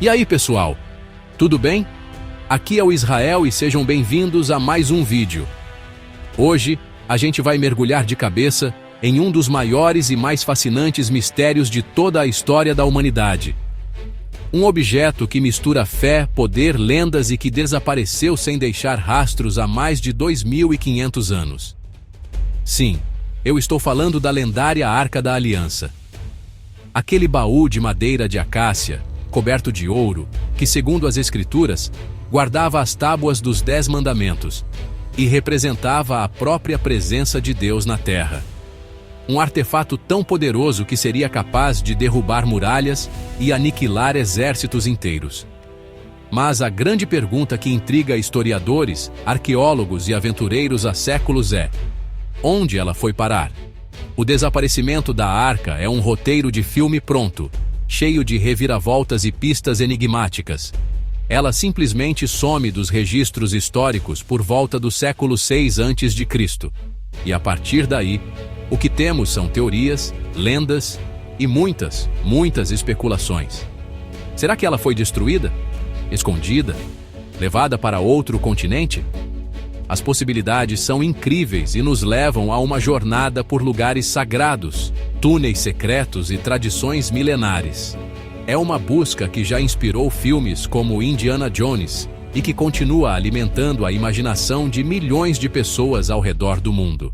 E aí, pessoal? Tudo bem? Aqui é o Israel e sejam bem-vindos a mais um vídeo. Hoje, a gente vai mergulhar de cabeça em um dos maiores e mais fascinantes mistérios de toda a história da humanidade. Um objeto que mistura fé, poder, lendas e que desapareceu sem deixar rastros há mais de 2.500 anos. Sim, eu estou falando da lendária Arca da Aliança. Aquele baú de madeira de acácia, coberto de ouro, que, segundo as Escrituras, guardava as tábuas dos 10 mandamentos e representava a própria presença de Deus na Terra. Um artefato tão poderoso que seria capaz de derrubar muralhas e aniquilar exércitos inteiros. Mas a grande pergunta que intriga historiadores, arqueólogos e aventureiros há séculos é: onde ela foi parar? O desaparecimento da Arca é um roteiro de filme pronto, cheio de reviravoltas e pistas enigmáticas. Ela simplesmente some dos registros históricos por volta do século 6 a.C. E a partir daí, o que temos são teorias, lendas e muitas especulações. Será que ela foi destruída? Escondida? Levada para outro continente? As possibilidades são incríveis e nos levam a uma jornada por lugares sagrados, túneis secretos e tradições milenares. É uma busca que já inspirou filmes como Indiana Jones e que continua alimentando a imaginação de milhões de pessoas ao redor do mundo.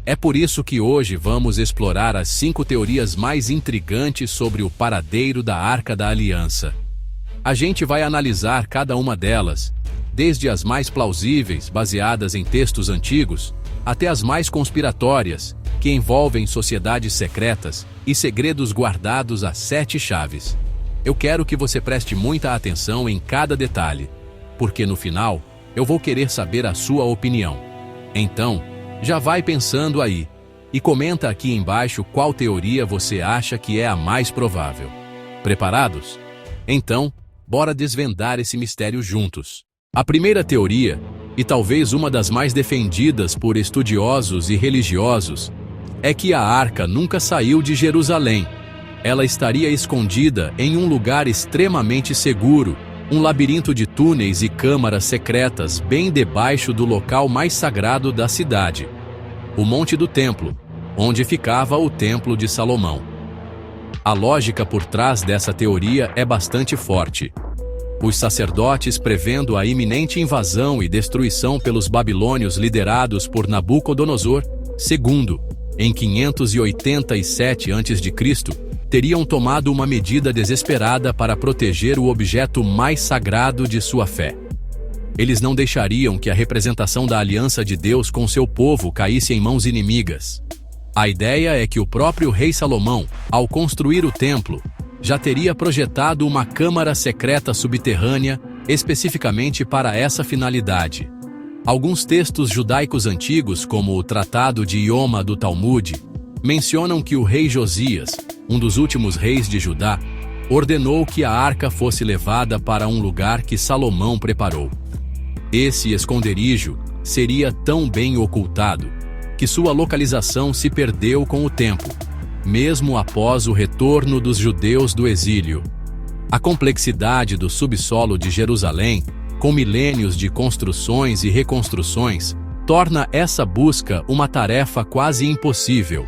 É por isso que hoje vamos explorar as 5 teorias mais intrigantes sobre o paradeiro da Arca da Aliança. A gente vai analisar cada uma delas, desde as mais plausíveis, baseadas em textos antigos, até as mais conspiratórias, que envolvem sociedades secretas e segredos guardados a 7 chaves. Eu quero que você preste muita atenção em cada detalhe, porque no final, eu vou querer saber a sua opinião. Então, já vai pensando aí, e comenta aqui embaixo qual teoria você acha que é a mais provável. Preparados? Então, bora desvendar esse mistério juntos. A primeira teoria, e talvez uma das mais defendidas por estudiosos e religiosos, é que a Arca nunca saiu de Jerusalém. Ela estaria escondida em um lugar extremamente seguro, um labirinto de túneis e câmaras secretas bem debaixo do local mais sagrado da cidade, o Monte do Templo, onde ficava o Templo de Salomão. A lógica por trás dessa teoria é bastante forte. Os sacerdotes, prevendo a iminente invasão e destruição pelos babilônios liderados por Nabucodonosor II, em 587 a.C., teriam tomado uma medida desesperada para proteger o objeto mais sagrado de sua fé. Eles não deixariam que a representação da aliança de Deus com seu povo caísse em mãos inimigas. A ideia é que o próprio rei Salomão, ao construir o templo, já teria projetado uma câmara secreta subterrânea especificamente para essa finalidade. Alguns textos judaicos antigos, como o Tratado de Ioma do Talmud, mencionam que o rei Josias, um dos últimos reis de Judá, ordenou que a arca fosse levada para um lugar que Salomão preparou. Esse esconderijo seria tão bem ocultado que sua localização se perdeu com o tempo, mesmo após o retorno dos judeus do exílio. A complexidade do subsolo de Jerusalém, com milênios de construções e reconstruções, torna essa busca uma tarefa quase impossível.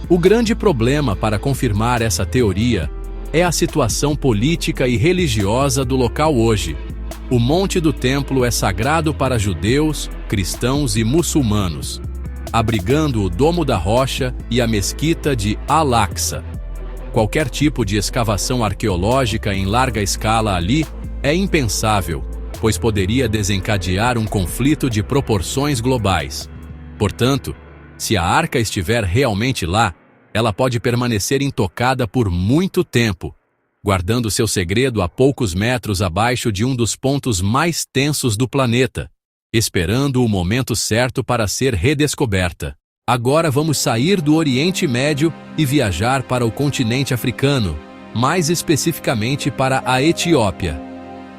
O grande problema para confirmar essa teoria é a situação política e religiosa do local hoje. O Monte do Templo é sagrado para judeus, cristãos e muçulmanos, abrigando o Domo da Rocha e a Mesquita de Al-Aqsa. Qualquer tipo de escavação arqueológica em larga escala ali é impensável, pois poderia desencadear um conflito de proporções globais. Portanto, se a arca estiver realmente lá, ela pode permanecer intocada por muito tempo, guardando seu segredo a poucos metros abaixo de um dos pontos mais tensos do planeta, esperando o momento certo para ser redescoberta. Agora vamos sair do Oriente Médio e viajar para o continente africano, mais especificamente para a Etiópia.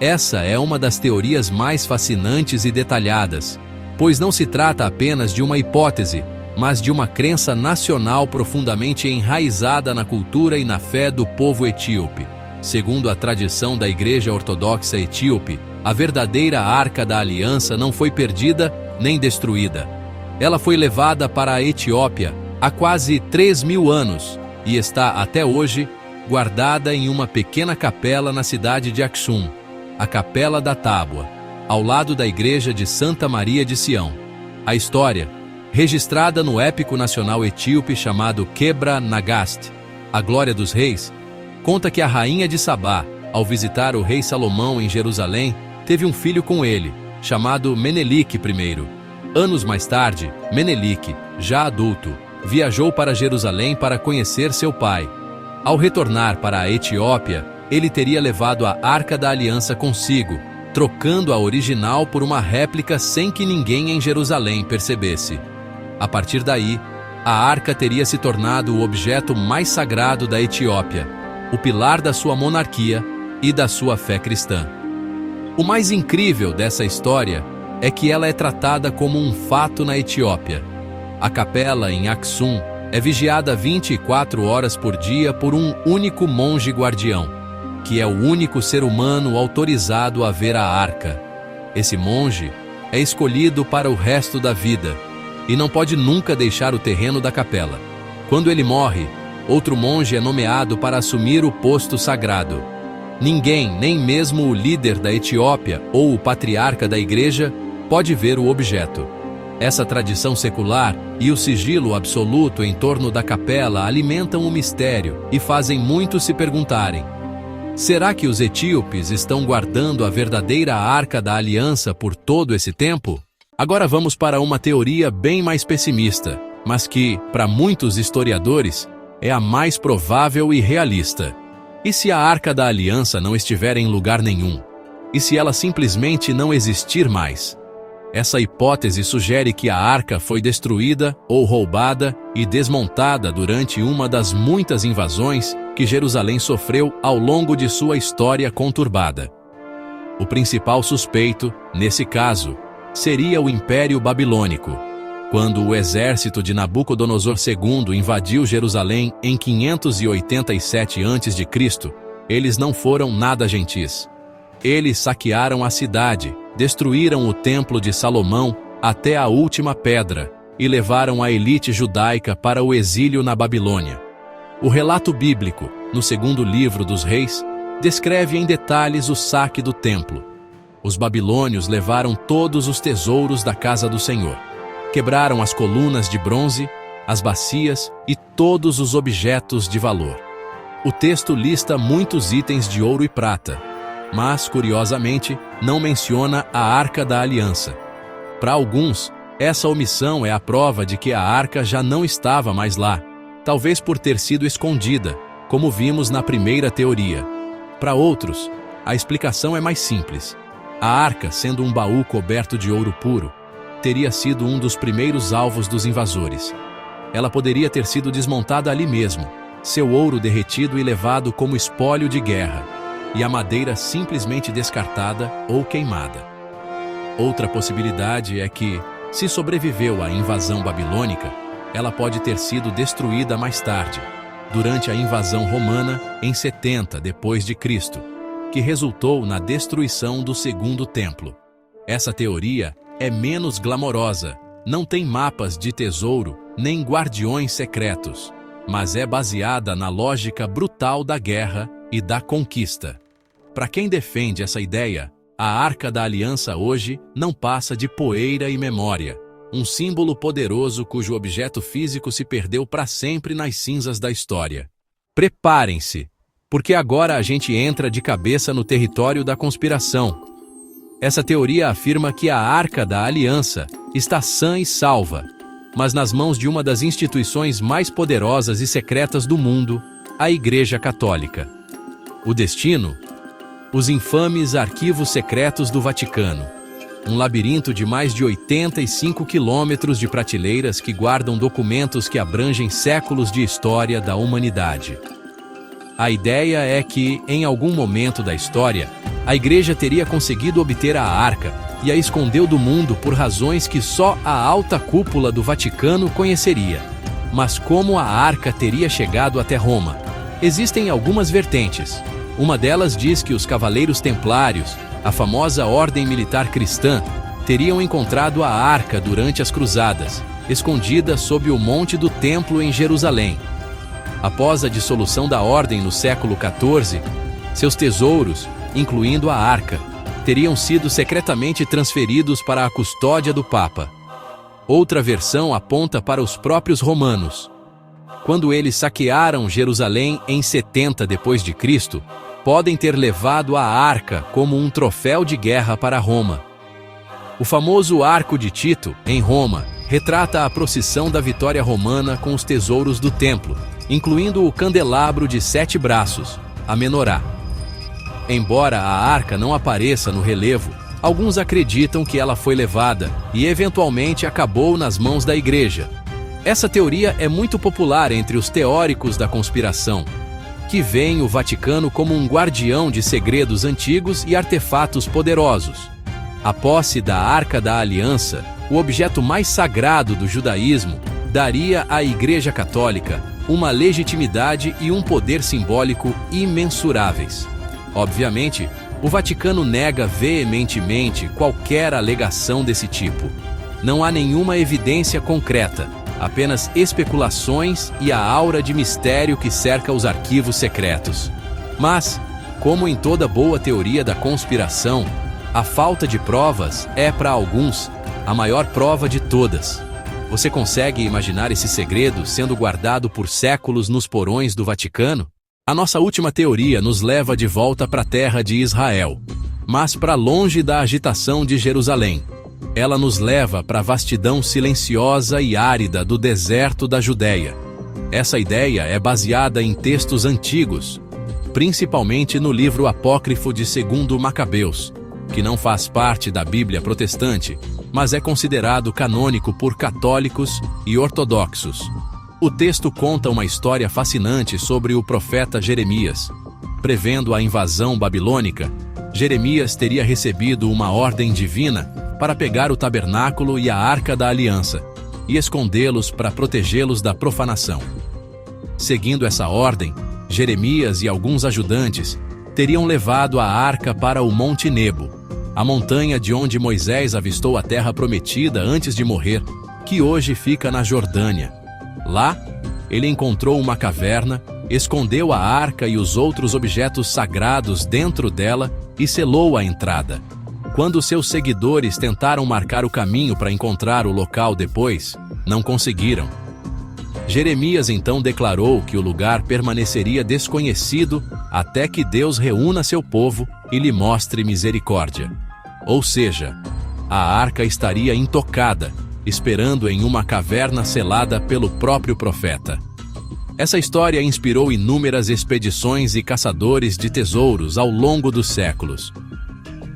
Essa é uma das teorias mais fascinantes e detalhadas, pois não se trata apenas de uma hipótese, mas de uma crença nacional profundamente enraizada na cultura e na fé do povo etíope. Segundo a tradição da Igreja Ortodoxa Etíope, a verdadeira Arca da Aliança não foi perdida nem destruída. Ela foi levada para a Etiópia há quase 3.000 anos e está até hoje guardada em uma pequena capela na cidade de Aksum, a Capela da Tábua, ao lado da igreja de Santa Maria de Sião. A história, registrada no épico nacional etíope chamado Quebra Nagast, A Glória dos Reis, conta que a rainha de Sabá, ao visitar o rei Salomão em Jerusalém, teve um filho com ele, chamado Menelik I. Anos mais tarde, Menelik, já adulto, viajou para Jerusalém para conhecer seu pai. Ao retornar para a Etiópia, ele teria levado a Arca da Aliança consigo, trocando a original por uma réplica sem que ninguém em Jerusalém percebesse. A partir daí, a Arca teria se tornado o objeto mais sagrado da Etiópia, o pilar da sua monarquia e da sua fé cristã. O mais incrível dessa história é que ela é tratada como um fato na Etiópia. A capela em Aksum é vigiada 24 horas por dia por um único monge guardião, que é o único ser humano autorizado a ver a arca. Esse monge é escolhido para o resto da vida e não pode nunca deixar o terreno da capela. Quando ele morre, outro monge é nomeado para assumir o posto sagrado. Ninguém, nem mesmo o líder da Etiópia ou o patriarca da igreja, pode ver o objeto. Essa tradição secular e o sigilo absoluto em torno da capela alimentam o mistério e fazem muitos se perguntarem: será que os etíopes estão guardando a verdadeira Arca da Aliança por todo esse tempo? Agora vamos para uma teoria bem mais pessimista, mas que, para muitos historiadores, é a mais provável e realista. E se a Arca da Aliança não estiver em lugar nenhum? E se ela simplesmente não existir mais? Essa hipótese sugere que a arca foi destruída ou roubada e desmontada durante uma das muitas invasões que Jerusalém sofreu ao longo de sua história conturbada. O principal suspeito, nesse caso, seria o Império Babilônico. Quando o exército de Nabucodonosor II invadiu Jerusalém em 587 a.C., eles não foram nada gentis. Eles saquearam a cidade, destruíram o templo de Salomão até a última pedra e levaram a elite judaica para o exílio na Babilônia. O relato bíblico, no segundo livro dos Reis, descreve em detalhes o saque do templo. Os babilônios levaram todos os tesouros da casa do Senhor. Quebraram as colunas de bronze, as bacias e todos os objetos de valor. O texto lista muitos itens de ouro e prata, mas, curiosamente, não menciona a Arca da Aliança. Para alguns, essa omissão é a prova de que a arca já não estava mais lá, talvez por ter sido escondida, como vimos na primeira teoria. Para outros, a explicação é mais simples. A arca, sendo um baú coberto de ouro puro, teria sido um dos primeiros alvos dos invasores. Ela poderia ter sido desmontada ali mesmo, seu ouro derretido e levado como espólio de guerra, e a madeira simplesmente descartada ou queimada. Outra possibilidade é que, se sobreviveu à invasão babilônica, ela pode ter sido destruída mais tarde, durante a invasão romana em 70 d.C., que resultou na destruição do Segundo Templo. Essa teoria é menos glamourosa, não tem mapas de tesouro nem guardiões secretos, mas é baseada na lógica brutal da guerra e da conquista. Para quem defende essa ideia, a Arca da Aliança hoje não passa de poeira e memória, um símbolo poderoso cujo objeto físico se perdeu para sempre nas cinzas da história. Preparem-se, porque agora a gente entra de cabeça no território da conspiração. Essa teoria afirma que a Arca da Aliança está sã e salva, mas nas mãos de uma das instituições mais poderosas e secretas do mundo, a Igreja Católica. O destino? Os infames arquivos secretos do Vaticano. Um labirinto de mais de 85 quilômetros de prateleiras que guardam documentos que abrangem séculos de história da humanidade. A ideia é que, em algum momento da história, a Igreja teria conseguido obter a arca e a escondeu do mundo por razões que só a alta cúpula do Vaticano conheceria. Mas como a arca teria chegado até Roma? Existem algumas vertentes. Uma delas diz que os Cavaleiros Templários, a famosa ordem militar cristã, teriam encontrado a arca durante as cruzadas, escondida sob o monte do templo em Jerusalém. Após a dissolução da ordem no século XIV, seus tesouros, incluindo a arca, teriam sido secretamente transferidos para a custódia do Papa. Outra versão aponta para os próprios romanos. Quando eles saquearam Jerusalém em 70 d.C., podem ter levado a arca como um troféu de guerra para Roma. O famoso Arco de Tito, em Roma, retrata a procissão da vitória romana com os tesouros do templo, incluindo o candelabro de 7 braços, a menorá. Embora a arca não apareça no relevo, alguns acreditam que ela foi levada e eventualmente acabou nas mãos da igreja. Essa teoria é muito popular entre os teóricos da conspiração, que veem o Vaticano como um guardião de segredos antigos e artefatos poderosos. A posse da Arca da Aliança, o objeto mais sagrado do judaísmo, daria à Igreja Católica uma legitimidade e um poder simbólico imensuráveis. Obviamente, o Vaticano nega veementemente qualquer alegação desse tipo. Não há nenhuma evidência concreta, apenas especulações e a aura de mistério que cerca os arquivos secretos. Mas, como em toda boa teoria da conspiração, a falta de provas é, para alguns, a maior prova de todas. Você consegue imaginar esse segredo sendo guardado por séculos nos porões do Vaticano? A nossa última teoria nos leva de volta para a terra de Israel, mas para longe da agitação de Jerusalém. Ela nos leva para a vastidão silenciosa e árida do deserto da Judéia. Essa ideia é baseada em textos antigos, principalmente no livro apócrifo de 2 Macabeus, que não faz parte da Bíblia protestante, mas é considerado canônico por católicos e ortodoxos. O texto conta uma história fascinante sobre o profeta Jeremias. Prevendo a invasão babilônica, Jeremias teria recebido uma ordem divina para pegar o tabernáculo e a arca da aliança e escondê-los para protegê-los da profanação. Seguindo essa ordem, Jeremias e alguns ajudantes teriam levado a arca para o Monte Nebo, a montanha de onde Moisés avistou a terra prometida antes de morrer, que hoje fica na Jordânia. Lá, ele encontrou uma caverna, escondeu a arca e os outros objetos sagrados dentro dela e selou a entrada. Quando seus seguidores tentaram marcar o caminho para encontrar o local depois, não conseguiram. Jeremias então declarou que o lugar permaneceria desconhecido até que Deus reúna seu povo e lhe mostre misericórdia. Ou seja, a arca estaria intocada, esperando em uma caverna selada pelo próprio profeta. Essa história inspirou inúmeras expedições e caçadores de tesouros ao longo dos séculos.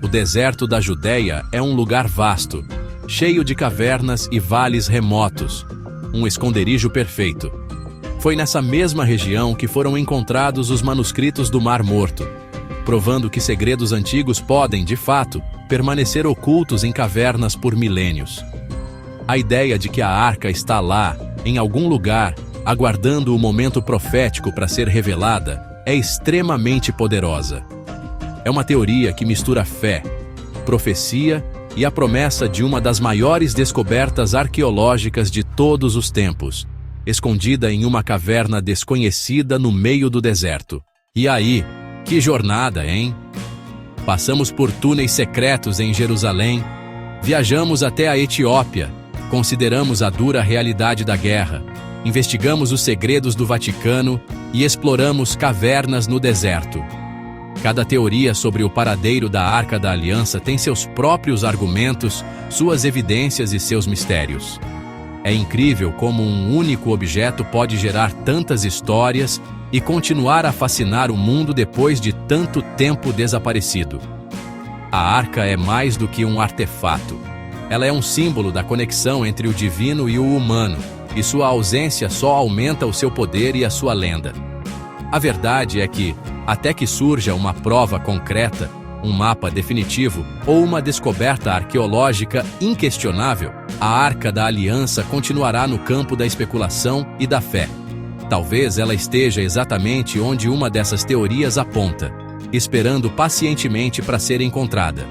O deserto da Judéia é um lugar vasto, cheio de cavernas e vales remotos, um esconderijo perfeito. Foi nessa mesma região que foram encontrados os manuscritos do Mar Morto, provando que segredos antigos podem, de fato, permanecer ocultos em cavernas por milênios. A ideia de que a arca está lá, em algum lugar, aguardando o momento profético para ser revelada, é extremamente poderosa. É uma teoria que mistura fé, profecia e a promessa de uma das maiores descobertas arqueológicas de todos os tempos, escondida em uma caverna desconhecida no meio do deserto. E aí, que jornada, hein? Passamos por túneis secretos em Jerusalém, viajamos até a Etiópia, consideramos a dura realidade da guerra, investigamos os segredos do Vaticano e exploramos cavernas no deserto. Cada teoria sobre o paradeiro da Arca da Aliança tem seus próprios argumentos, suas evidências e seus mistérios. É incrível como um único objeto pode gerar tantas histórias e continuar a fascinar o mundo depois de tanto tempo desaparecido. A arca é mais do que um artefato. Ela é um símbolo da conexão entre o divino e o humano, e sua ausência só aumenta o seu poder e a sua lenda. A verdade é que, até que surja uma prova concreta, um mapa definitivo ou uma descoberta arqueológica inquestionável, a Arca da Aliança continuará no campo da especulação e da fé. Talvez ela esteja exatamente onde uma dessas teorias aponta, esperando pacientemente para ser encontrada.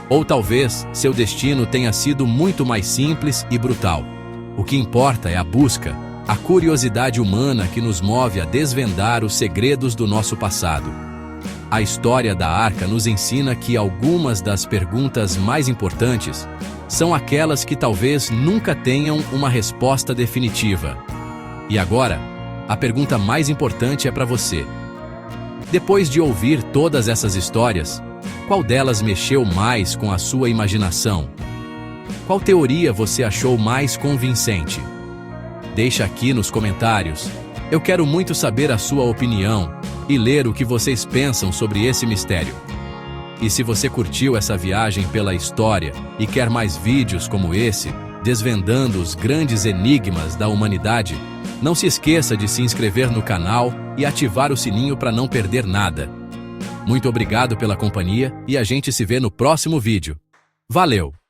Ou talvez seu destino tenha sido muito mais simples e brutal. O que importa é a busca, a curiosidade humana que nos move a desvendar os segredos do nosso passado. A história da Arca nos ensina que algumas das perguntas mais importantes são aquelas que talvez nunca tenham uma resposta definitiva. E agora, a pergunta mais importante é para você. Depois de ouvir todas essas histórias, qual delas mexeu mais com a sua imaginação? Qual teoria você achou mais convincente? Deixa aqui nos comentários. Eu quero muito saber a sua opinião e ler o que vocês pensam sobre esse mistério. E se você curtiu essa viagem pela história e quer mais vídeos como esse, desvendando os grandes enigmas da humanidade, não se esqueça de se inscrever no canal e ativar o sininho para não perder nada. Muito obrigado pela companhia e a gente se vê no próximo vídeo. Valeu!